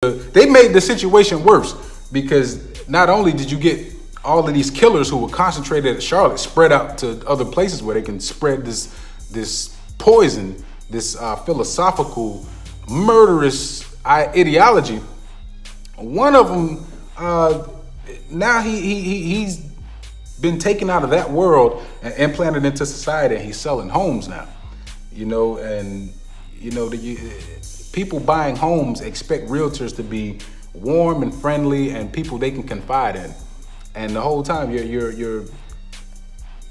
They made the situation worse because not only did you get all of these killers who were concentrated at Charlotte spread out to other places where they can spread this poison, this philosophical, murderous ideology. One of them, now he's been taken out of that world and implanted into society, and he's selling homes now. People buying homes expect realtors to be warm and friendly and people they can confide in. And the whole time you're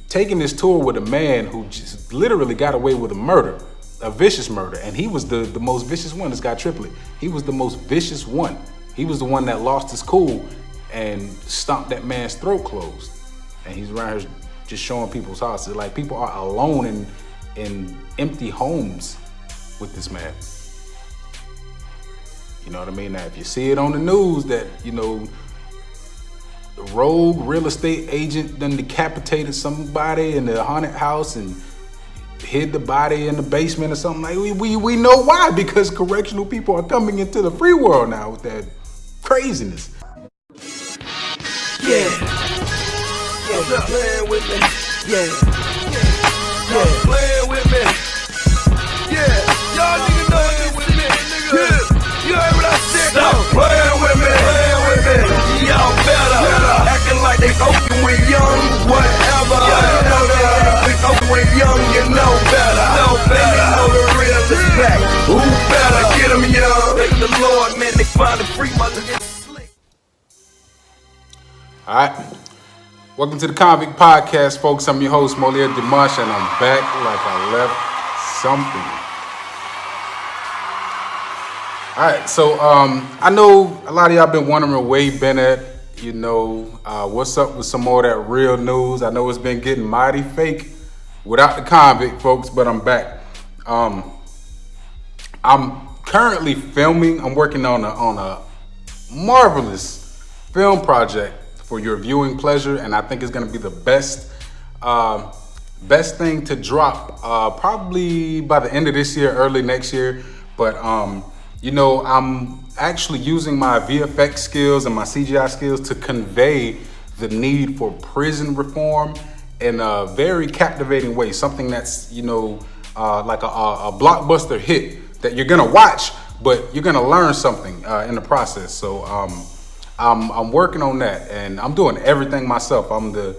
taking this tour with a man who just literally got away with a murder, a vicious murder. And he was the most vicious one. This guy Tripoli, he was the most vicious one. He was the one that lost his cool and stomped that man's throat closed. And he's around here just showing people's houses. Like, people are alone in empty homes with this man. You know what I mean? Now, if you see it on the news that, the rogue real estate agent done decapitated somebody in the haunted house and hid the body in the basement or something, like, we know why, because correctional people are coming into the free world now with that craziness. Yeah. Stop playing with me. Yeah. Stop playing with me. Yeah. Y'all niggas know this with me, nigga. Yeah. You heard what I said? Stop playing with me. Y'all better. Acting like they open when young, whatever. You know they open when young, you know better. And you know the real is back. Who better? Get them young. Thank the Lord, man, they finally free mother. All right. Welcome to the Convict Podcast, folks. I'm your host, Moliere Dimash, and I'm back like I left something. All right, so I know a lot of y'all been wondering where you been at, what's up with some more of that real news. I know it's been getting mighty fake without the convict, folks, but I'm back. I'm currently filming. I'm working on a marvelous film project for your viewing pleasure, and I think it's gonna be the best thing to drop probably by the end of this year, early next year. But I'm actually using my VFX skills and my CGI skills to convey the need for prison reform in a very captivating way. Something that's like a blockbuster hit that you're gonna watch, but you're gonna learn something in the process. So I'm working on that, and I'm doing everything myself. I'm the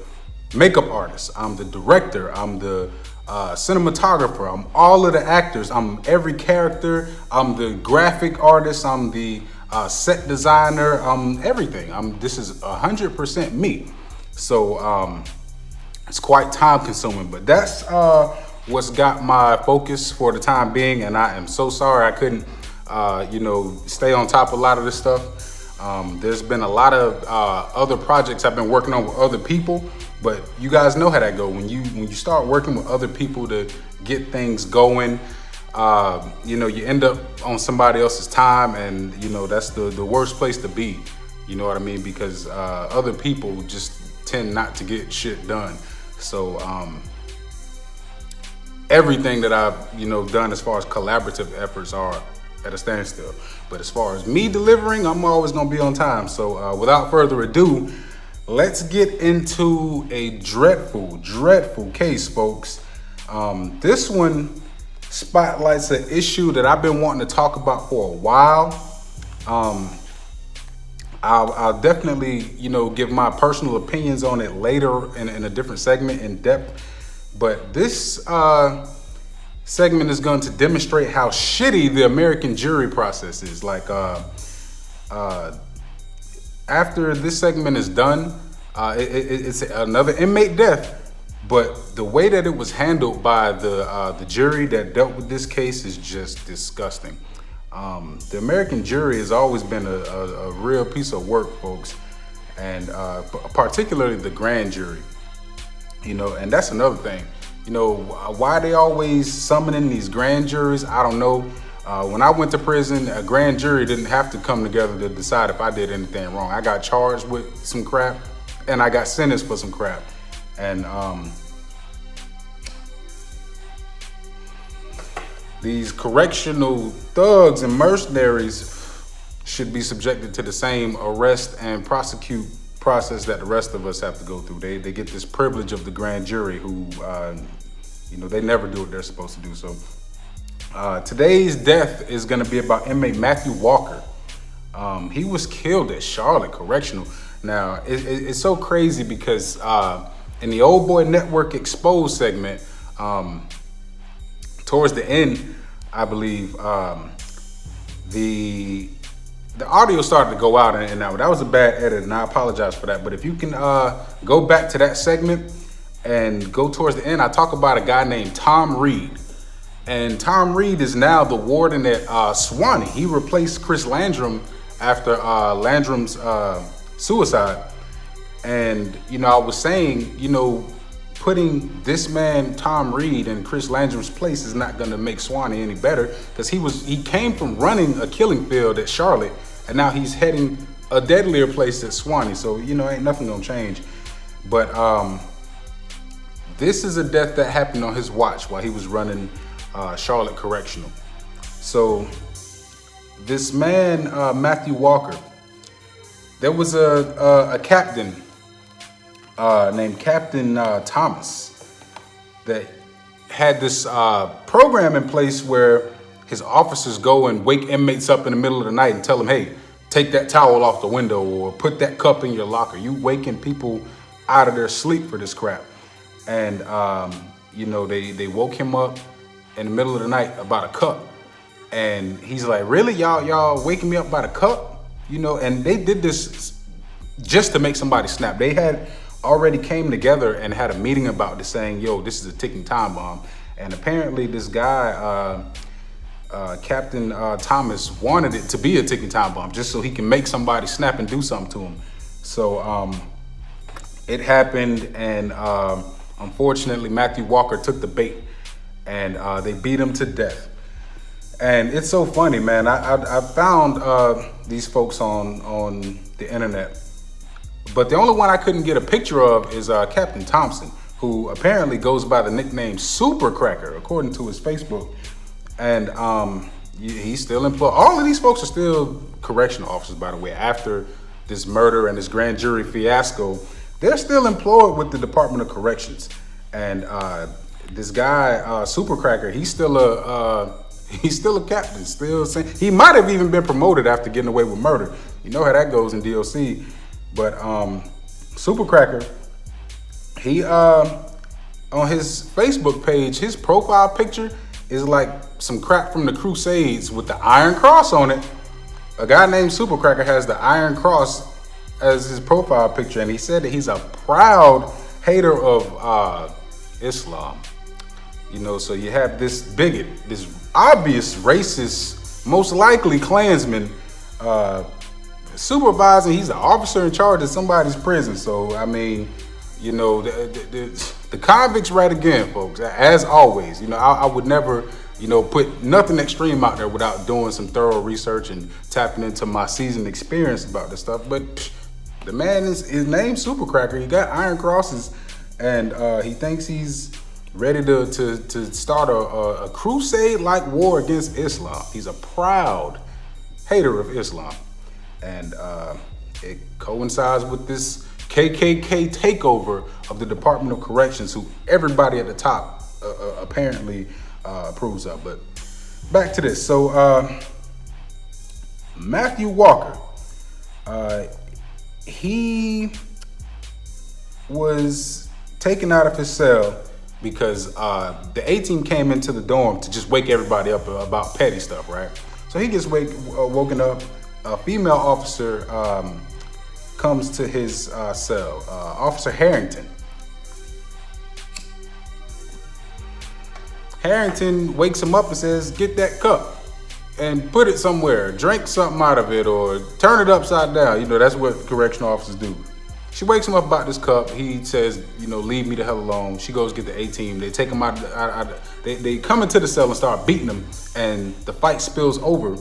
makeup artist, I'm the director, I'm the cinematographer, I'm all of the actors, I'm every character, I'm the graphic artist, I'm the set designer, I'm everything. This is 100% me. So it's quite time consuming, but that's what's got my focus for the time being, and I am so sorry I couldn't stay on top of a lot of this stuff. There's been a lot of other projects I've been working on with other people, but you guys know how that go. When you start working with other people to get things going, you end up on somebody else's time, and that's the worst place to be. You know what I mean? Because other people just tend not to get shit done. So everything that I've done as far as collaborative efforts are at a standstill. But as far as me delivering, I'm always gonna be on time. So without further ado, let's get into a dreadful case, folks. This one spotlights an issue that I've been wanting to talk about for a while. I'll definitely, give my personal opinions on it later in a different segment in depth. But this segment is going to demonstrate how shitty the American jury process is. Like, after this segment is done, it's another inmate death, but the way that it was handled by the jury that dealt with this case is just disgusting. The American jury has always been a real piece of work, folks, and particularly the grand jury. And that's another thing. Why they always summoning these grand juries, I don't know. When I went to prison, a grand jury didn't have to come together to decide if I did anything wrong. I got charged with some crap, and I got sentenced for some crap. And these correctional thugs and mercenaries should be subjected to the same arrest and prosecute process that the rest of us have to go through. They get this privilege of the grand jury who, they never do what they're supposed to do. So today's death is going to be about inmate Matthew Walker. He was killed at Charlotte Correctional. Now, it's so crazy because in the Old Boy Network Exposed segment, towards the end, I believe, the audio started to go out and out. That was a bad edit, and I apologize for that. But if you can go back to that segment and go towards the end, I talk about a guy named Tom Reed. And Tom Reed is now the warden at Swanee. He replaced Chris Landrum after Landrum's suicide. And, I was saying, putting this man, Tom Reed, in Chris Landrum's place is not going to make Swanee any better, because he came from running a killing field at Charlotte, and now he's heading a deadlier place at Swanee. So, ain't nothing going to change. But this is a death that happened on his watch while he was running Charlotte Correctional. So this man, Matthew Walker, there was a captain named Captain Thomas that had this program in place where his officers go and wake inmates up in the middle of the night and tell them, hey, take that towel off the window or put that cup in your locker. You waking people out of their sleep for this crap. And, they woke him up in the middle of the night about a cup. And he's like, really? Y'all waking me up about a cup? And they did this just to make somebody snap. They had already came together and had a meeting about this, saying, yo, this is a ticking time bomb. And apparently this guy, Captain Thomas, wanted it to be a ticking time bomb just so he can make somebody snap and do something to him. So it happened, and unfortunately Matthew Walker took the bait, and they beat him to death. And it's so funny, man. I found these folks on the internet, but the only one I couldn't get a picture of is Captain Thompson, who apparently goes by the nickname Super Cracker, according to his Facebook. And he's still employed. All of these folks are still correctional officers, by the way. After this murder and this grand jury fiasco, they're still employed with the Department of Corrections. And this guy, Super Cracker, he's still a captain. Still saying he might have even been promoted after getting away with murder. You know how that goes in DOC. But Super Cracker, he on his Facebook page, his profile picture is like some crap from the Crusades with the Iron Cross on it. A guy named Super Cracker has the Iron Cross as his profile picture, and he said that he's a proud hater of Islam. So you have this bigot, this obvious racist, most likely Klansman, supervising. He's an officer in charge of somebody's prison. So I mean, the convicts right again, folks. As always, I would never, put nothing extreme out there without doing some thorough research and tapping into my seasoned experience about this stuff. But the man his name's Super Cracker. He got Iron Crosses, and he thinks he's ready to start a crusade-like war against Islam. He's a proud hater of Islam. And it coincides with this KKK takeover of the Department of Corrections, who everybody at the top apparently approves of. But back to this. So Matthew Walker, he was taken out of his cell because the A-team came into the dorm to just wake everybody up about petty stuff, right? So he gets woken up. A female officer comes to his cell, Officer Harrington. Harrington wakes him up and says, get that cup and put it somewhere. Drink something out of it or turn it upside down. That's what correctional officers do. She wakes him up about this cup. He says, leave me the hell alone. She goes get the A-team. They take him out. They come into the cell and start beating him, and the fight spills over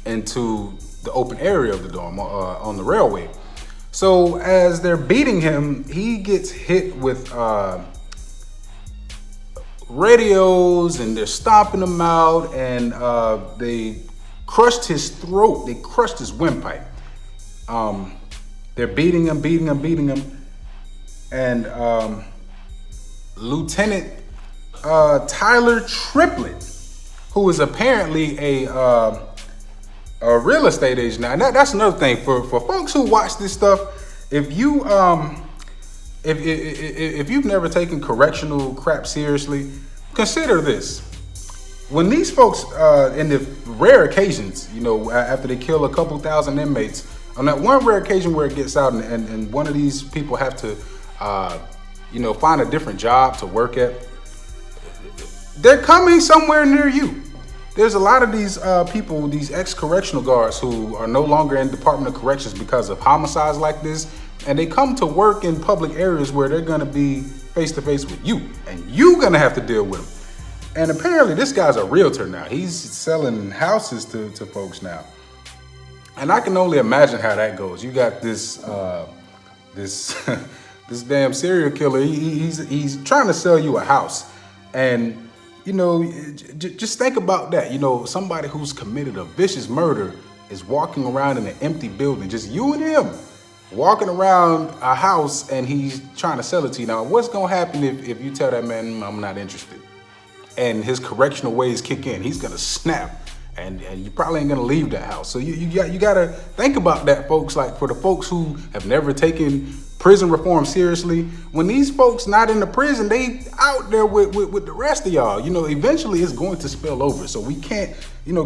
into the open area of the dorm on the railway. So as they're beating him, he gets hit with radios, and they're stomping him out, and they crushed his throat. They crushed his windpipe. They're beating him. And Lieutenant Tyler Triplett, who is apparently a real estate agent. Now, that's another thing for folks who watch this stuff. If you if you've never taken correctional crap seriously, consider this. When these folks, in the rare occasions, after they kill a couple thousand inmates, on that one rare occasion where it gets out and one of these people have to, find a different job to work at, they're coming somewhere near you. There's a lot of these people, these ex-correctional guards who are no longer in Department of Corrections because of homicides like this, and they come to work in public areas where they're gonna be face-to-face with you, and you're gonna have to deal with them. And apparently this guy's a realtor now. He's selling houses to folks now. And I can only imagine how that goes. You got this this damn serial killer. He's trying to sell you a house. And, just think about that. Somebody who's committed a vicious murder is walking around in an empty building, just you and him, walking around a house, and he's trying to sell it to you. Now, what's going to happen if you tell that man, I'm not interested? And his correctional ways kick in. He's gonna snap, and you probably ain't gonna leave that house. So you gotta think about that, folks. Like, for the folks who have never taken prison reform seriously, when these folks not in the prison, they out there with the rest of y'all. Eventually it's going to spill over. So we can't,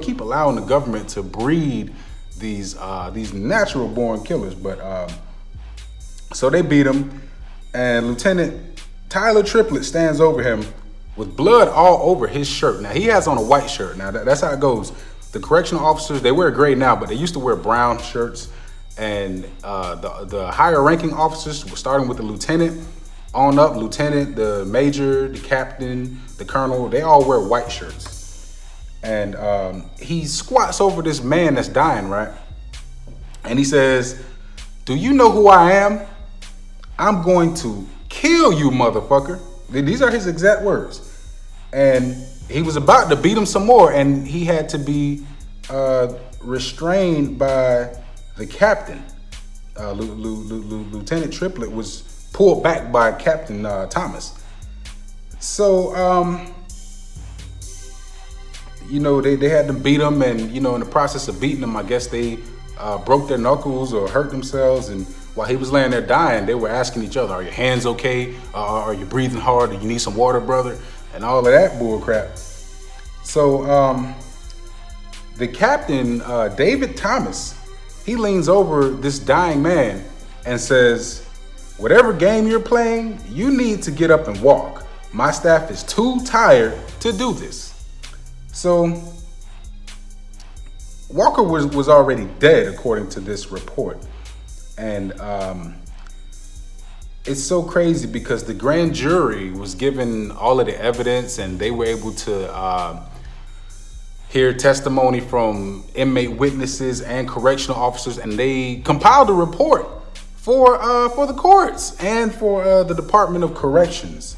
keep allowing the government to breed these natural born killers. But so they beat him, and Lieutenant Tyler Triplett stands over him with blood all over his shirt. Now, he has on a white shirt. Now, that's how it goes. The correctional officers, they wear gray now, but they used to wear brown shirts. And the higher ranking officers, starting with the lieutenant on up, lieutenant, the major, the captain, the colonel, they all wear white shirts. And he squats over this man that's dying, right? And he says, "Do you know who I am? I'm going to kill you, motherfucker." These are his exact words. And he was about to beat him some more, and he had to be restrained by the captain. Lieutenant Triplett was pulled back by Captain Thomas. So, they had to beat him, and, in the process of beating him, I guess they broke their knuckles or hurt themselves. And while he was laying there dying, they were asking each other, "Are your hands okay? Are you breathing hard? Do you need some water, brother?" And all of that bull crap. So the captain, David Thomas, he leans over this dying man and says, "Whatever game you're playing, you need to get up and walk. My staff is too tired to do this." So Walker was already dead, according to this report. And it's so crazy because the grand jury was given all of the evidence, and they were able to hear testimony from inmate witnesses and correctional officers, and they compiled a report for the courts and for the Department of Corrections.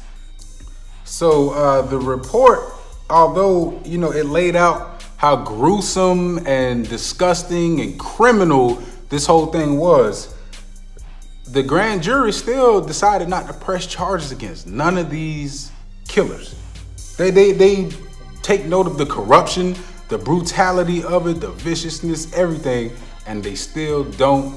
So the report, although it laid out how gruesome and disgusting and criminal this whole thing was, the grand jury still decided not to press charges against none of these killers. They take note of the corruption, the brutality of it, the viciousness, everything, and they still don't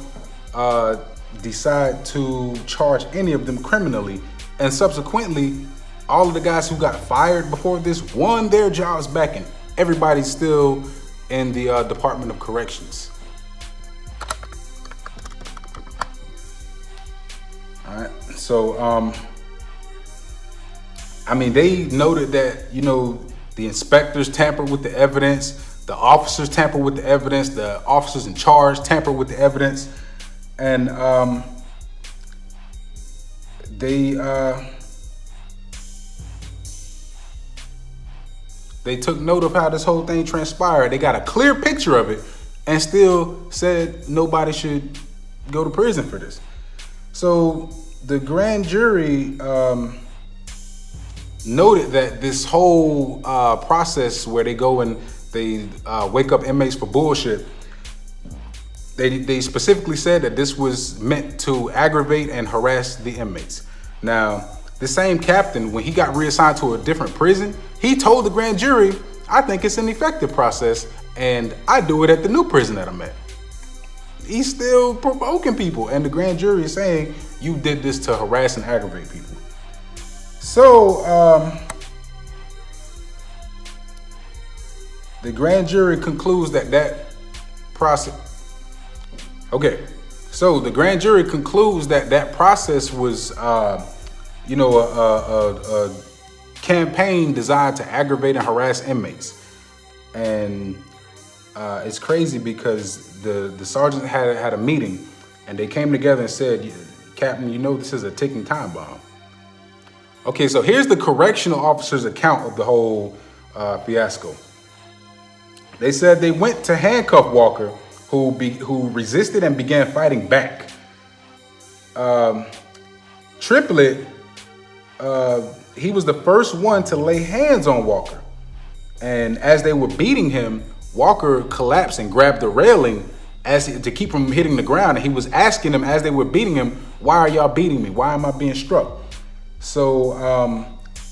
decide to charge any of them criminally. And subsequently, all of the guys who got fired before this won their jobs back, and everybody's still in the Department of Corrections. All right, so they noted that the inspectors tampered with the evidence, the officers tampered with the evidence, the officers in charge tampered with the evidence, and they took note of how this whole thing transpired. They got a clear picture of it and still said nobody should go to prison for this. So the grand jury noted that this whole process where they go and they wake up inmates for bullshit. They specifically said that this was meant to aggravate and harass the inmates. Now, the same captain, when he got reassigned to a different prison, he told the grand jury, I think it's an effective process, and I do it at the new prison that I'm at. He's still provoking people, and the grand jury is saying you did this to harass and aggravate people. So, the grand jury concludes that process. Okay, so the grand jury concludes that process was, a campaign designed to aggravate and harass inmates. And it's crazy because the sergeant had a meeting, and they came together and said, Captain, you know this is a ticking time bomb. Okay, so here's the correctional officer's account of the whole fiasco. They said they went to handcuff Walker, who resisted and began fighting back. Triplet, he was the first one to lay hands on Walker. And as they were beating him, Walker collapsed and grabbed the railing to keep from hitting the ground. And he was asking them as they were beating him, why are y'all beating me? Why am I being struck? So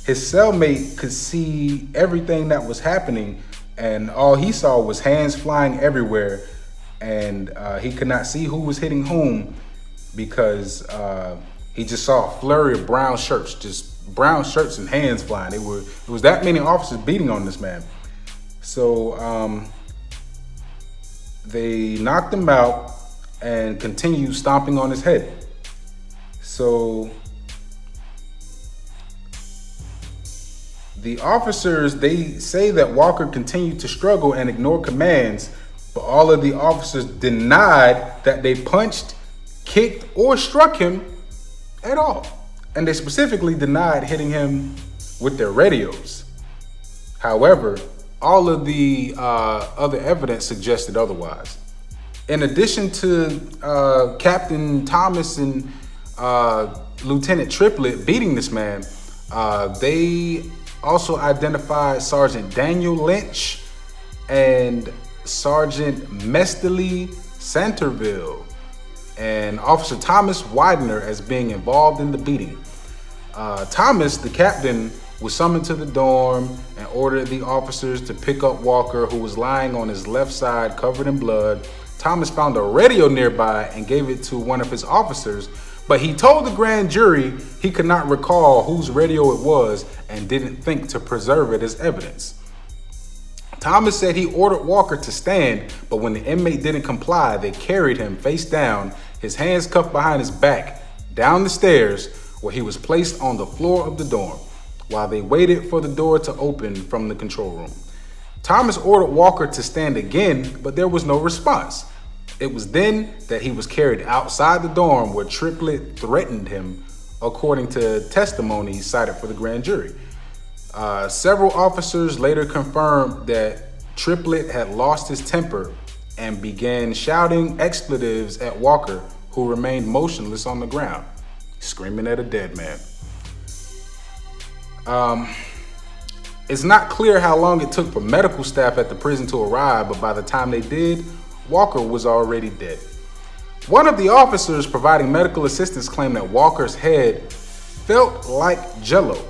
his cellmate could see everything that was happening, and all he saw was hands flying everywhere. And he could not see who was hitting whom because he just saw a flurry of brown shirts and hands flying. It was that many officers beating on this man. So they knocked him out and continued stomping on his head. So the officers, they say that Walker continued to struggle and ignore commands, but all of the officers denied that they punched, kicked, or struck him at all. And they specifically denied hitting him with their radios. However, all of the other evidence suggested otherwise. In addition to Captain Thomas and Lieutenant Triplet beating this man, they also identified Sergeant Daniel Lynch and Sergeant Mestily Centerville and Officer Thomas Widener as being involved in the beating. Thomas, the captain, was summoned to the dorm and ordered the officers to pick up Walker, who was lying on his left side covered in blood. Thomas found a radio nearby and gave it to one of his officers, but he told the grand jury he could not recall whose radio it was and didn't think to preserve it as evidence. Thomas said he ordered Walker to stand, but when the inmate didn't comply, they carried him face down, his hands cuffed behind his back, down the stairs, where he was placed on the floor of the dorm, while they waited for the door to open from the control room. Thomas ordered Walker to stand again, but there was no response. It was then that he was carried outside the dorm, where Triplet threatened him, according to testimony cited for the grand jury. Several officers later confirmed that Triplet had lost his temper and began shouting expletives at Walker, who remained motionless on the ground, screaming at a dead man. It's not clear how long it took for medical staff at the prison to arrive, but by the time they did, Walker was already dead. One of the officers providing medical assistance claimed that Walker's head felt like jello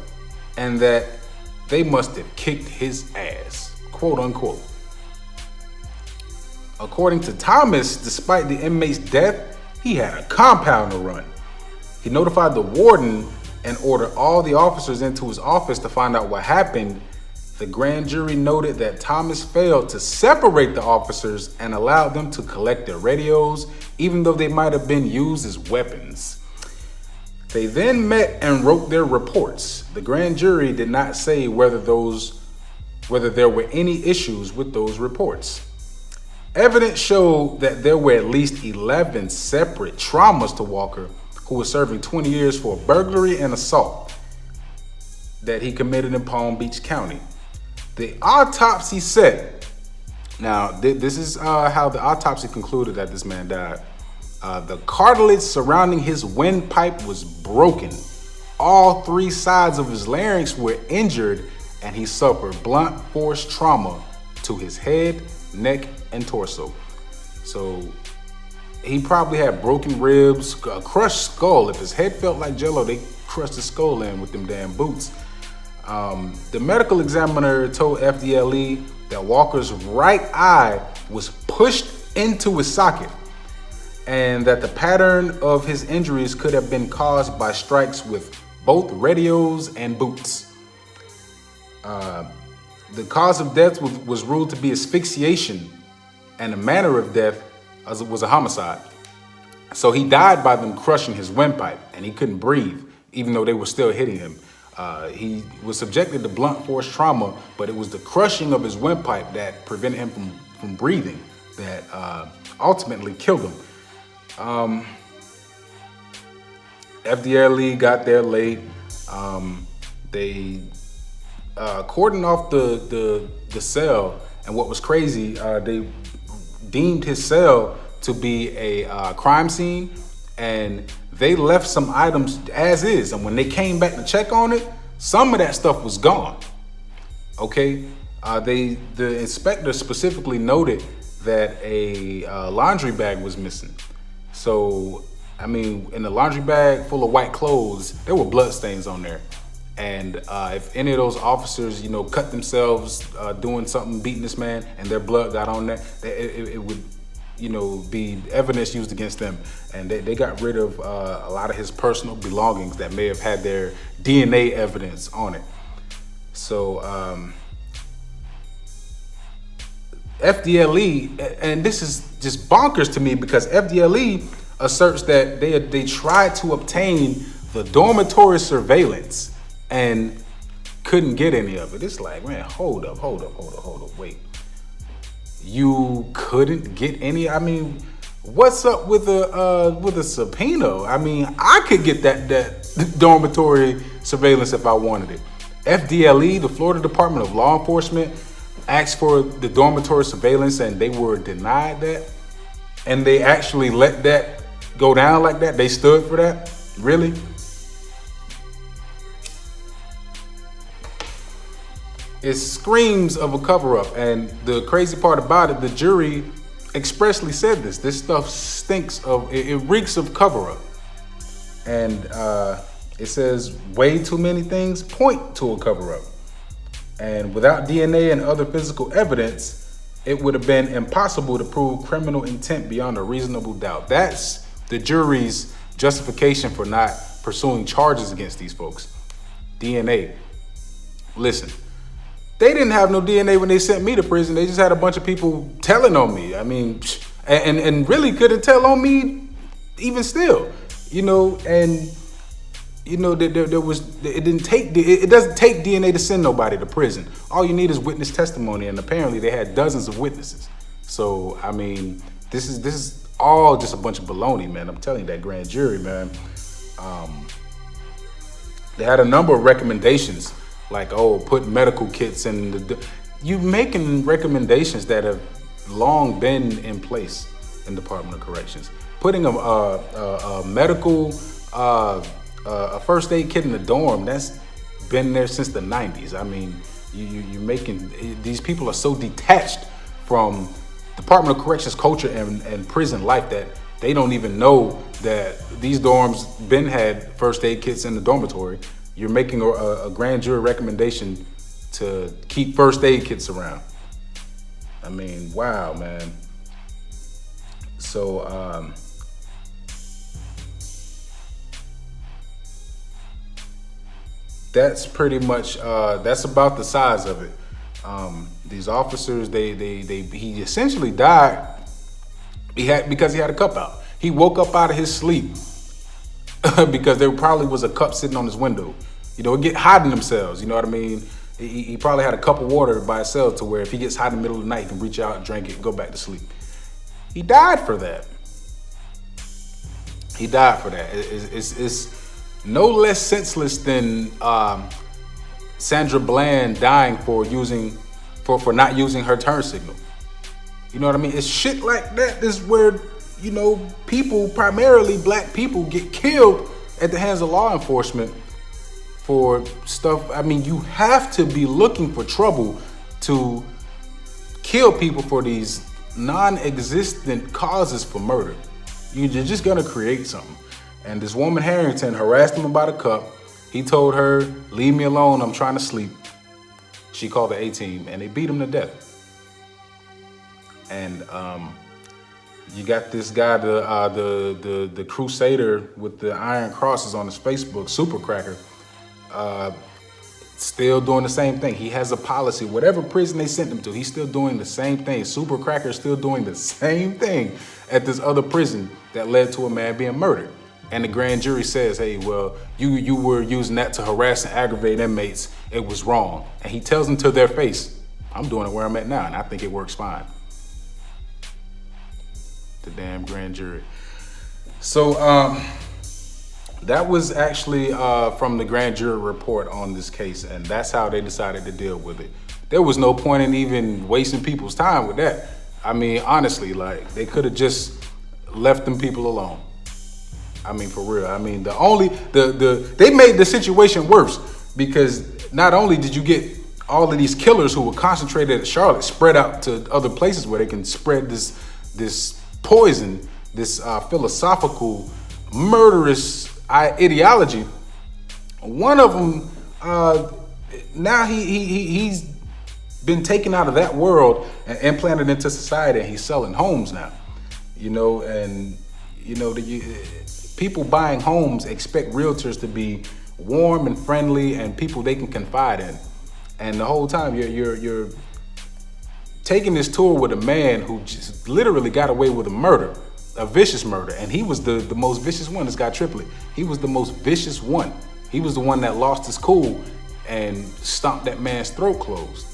and that they must have kicked his ass, quote unquote. According to Thomas, despite the inmate's death, he had a compound to run. He notified the warden and ordered all the officers into his office to find out what happened. The grand jury noted that Thomas failed to separate the officers and allowed them to collect their radios, even though they might have been used as weapons. They then met and wrote their reports. The grand jury did not say whether there were any issues with those reports. Evidence showed that there were at least 11 separate traumas to Walker, who was serving 20 years for burglary and assault that he committed in Palm Beach County. The autopsy said, now this is how the autopsy concluded that this man died. The cartilage surrounding his windpipe was broken. All 3 sides of his larynx were injured, and he suffered blunt force trauma to his head, neck, and torso. So he probably had broken ribs, a crushed skull. If his head felt like jello, they crushed his skull in with them damn boots. The medical examiner told FDLE that Walker's right eye was pushed into his socket, and that the pattern of his injuries could have been caused by strikes with both radios and boots. The cause of death was ruled to be asphyxiation, and the manner of death was a homicide. So he died by them crushing his windpipe, and he couldn't breathe, even though they were still hitting him. He was subjected to blunt force trauma, but it was the crushing of his windpipe that prevented him from breathing that ultimately killed him. FDLE got there late. They cordoned off the cell, and what was crazy, they deemed his cell to be a crime scene, and they left some items as is. And when they came back to check on it, some of that stuff was gone. Okay, the inspector specifically noted that a laundry bag was missing. So, I mean, in the laundry bag full of white clothes, there were blood stains on there. And if any of those officers, cut themselves doing something, beating this man, and their blood got on there, it would, be evidence used against them. And they got rid of a lot of his personal belongings that may have had their DNA evidence on it. So FDLE, and this is just bonkers to me, because FDLE asserts that they tried to obtain the dormitory surveillance and couldn't get any of it. It's like, man, hold up, wait. You couldn't get any? I mean, what's up with a subpoena? I mean, I could get that dormitory surveillance if I wanted it. FDLE, the Florida Department of Law Enforcement, asked for the dormitory surveillance, and they were denied that. And they actually let that go down like that. They stood for that. Really? It screams of a cover-up. And the crazy part about it, the jury expressly said this. This stuff stinks of, it reeks of cover-up. And it says way too many things point to a cover-up. And without DNA and other physical evidence, it would have been impossible to prove criminal intent beyond a reasonable doubt. That's the jury's justification for not pursuing charges against these folks. DNA. Listen, they didn't have no DNA when they sent me to prison. They just had a bunch of people telling on me. I mean, and really couldn't tell on me even still, and it doesn't take DNA to send nobody to prison. All you need is witness testimony, and apparently they had dozens of witnesses. So, I mean, this is all just a bunch of baloney, man. I'm telling you, that grand jury, man. They had a number of recommendations, like, put medical kits in you making recommendations that have long been in place in the Department of Corrections. Putting a medical a first aid kit in the dorm, that's been there since the 90s. I mean, you making, these people are so detached from Department of Corrections culture and prison life that they don't even know that these dorms been had first aid kits in the dormitory. You're making a grand jury recommendation to keep first aid kits around. I mean, wow, man. So, that's pretty much, that's about the size of it. These officers, he essentially died because he had a cup out. He woke up out of his sleep because there probably was a cup sitting on his window. It get hot in themselves, you know what I mean? He probably had a cup of water by himself to where if he gets hot in the middle of the night, he can reach out, drink it, and go back to sleep. He died for that. It's no less senseless than Sandra Bland dying for not using her turn signal. You know what I mean? It's shit like that. This is where, people, primarily black people, get killed at the hands of law enforcement for stuff. I mean, you have to be looking for trouble to kill people for these non-existent causes for murder. You're just gonna create something. And this woman Harrington harassed him about a cup. He told her, "Leave me alone, I'm trying to sleep." She called the A-team and they beat him to death. And you got this guy, the crusader with the iron crosses on his Facebook, Super Cracker, still doing the same thing. He has a policy, whatever prison they sent him to, he's still doing the same thing. Super Cracker is still doing the same thing at this other prison that led to a man being murdered. And the grand jury says, "Hey, well, you were using that to harass and aggravate inmates. It was wrong." And he tells them to their face, "I'm doing it where I'm at now, and I think it works fine." The damn grand jury. So that was actually from the grand jury report on this case, and that's how they decided to deal with it. There was no point in even wasting people's time with that. I mean, honestly, like, they could have just left them people alone. I mean, for real. I mean, they made the situation worse, because not only did you get all of these killers who were concentrated at Charlotte spread out to other places where they can spread this poison, this philosophical, murderous ideology. One of them, now he's been taken out of that world and implanted into society, and he's selling homes now. You know, and you know, people buying homes expect realtors to be warm and friendly and people they can confide in. And the whole time you're taking this tour with a man who just literally got away with a murder, a vicious murder. And he was the most vicious one, this guy Triplett. He was the most vicious one. He was the one that lost his cool and stomped that man's throat closed.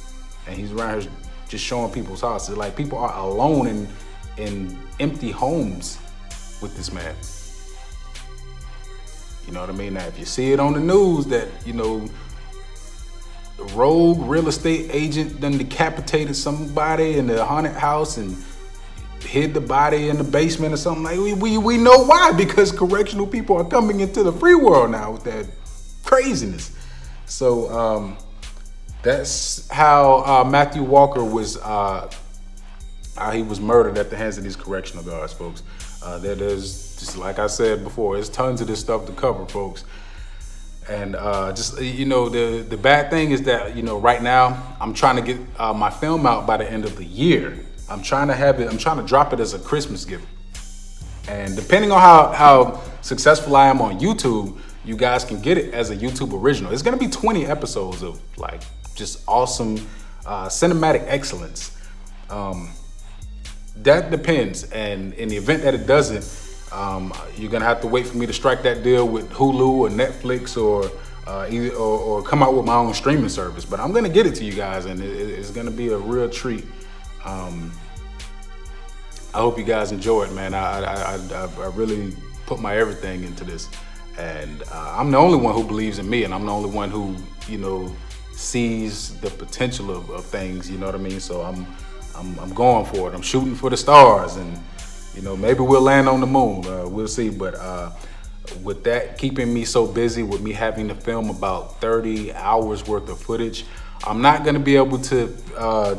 And he's around here just showing people's houses. Like, people are alone in empty homes with this man. You know what I mean? Now, if you see it on the news that, you know, the rogue real estate agent done decapitated somebody in the haunted house and hid the body in the basement or something, like, we know why, because correctional people are coming into the free world now with that craziness. So that's how Matthew Walker was he was murdered at the hands of these correctional guards, folks. There's, just like I said before, there's tons of this stuff to cover, folks. And just, you know, the bad thing is that, you know, right now I'm trying to get my film out by the end of the year. I'm trying to drop it as a Christmas gift. And depending on how successful I am on YouTube, you guys can get it as a YouTube original. It's gonna be 20 episodes of, like, just awesome cinematic excellence. That depends, and in the event that it doesn't, you're gonna have to wait for me to strike that deal with Hulu or Netflix or come out with my own streaming service. But I'm gonna get it to you guys, and it's gonna be a real treat. I hope you guys enjoy it, man. I really put my everything into this, and I'm the only one who believes in me, and I'm the only one who, you know, sees the potential of things. You know what I mean? So I'm going for it. I'm shooting for the stars, and, you know, maybe we'll land on the moon. We'll see. But with that keeping me so busy, with me having to film about 30 hours worth of footage, I'm not going to be able to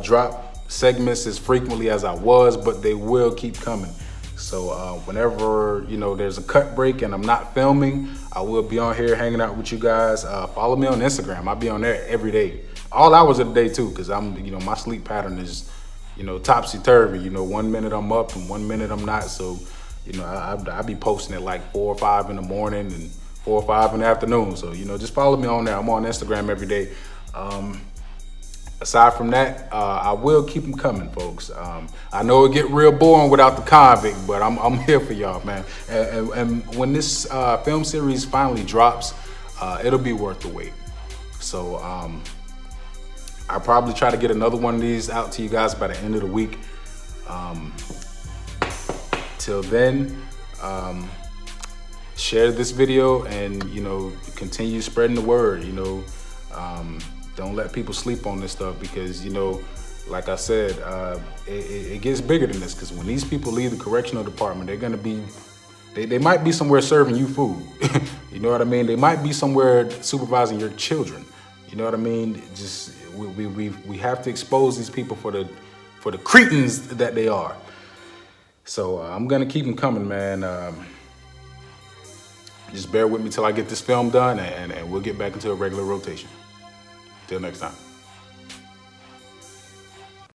drop segments as frequently as I was, but they will keep coming. So whenever, you know, there's a cut break and I'm not filming, I will be on here hanging out with you guys. Follow me on Instagram. I'll be on there every day, all hours of the day too, because you know, my sleep pattern is, you know, topsy-turvy. You know, 1 minute I'm up and 1 minute I'm not. So, you know, I'll be posting at like 4 or 5 in the morning and 4 or 5 in the afternoon. So, you know, just follow me on there. I'm on Instagram every day. Aside from that, I will keep them coming, folks. I know it get real boring without the convict, but I'm here for y'all, man. And when this film series finally drops, it'll be worth the wait. So I'll probably try to get another one of these out to you guys by the end of the week. Till then, share this video and, you know, continue spreading the word. You know, don't let people sleep on this stuff, because, you know, like I said, it gets bigger than this, because when these people leave the correctional department, they're gonna be, they might be somewhere serving you food. You know what I mean? They might be somewhere supervising your children. You know what I mean? Just we have to expose these people for for the cretins that they are. So I'm gonna keep them coming, man. Just bear with me till I get this film done, and we'll get back into a regular rotation. Till next time.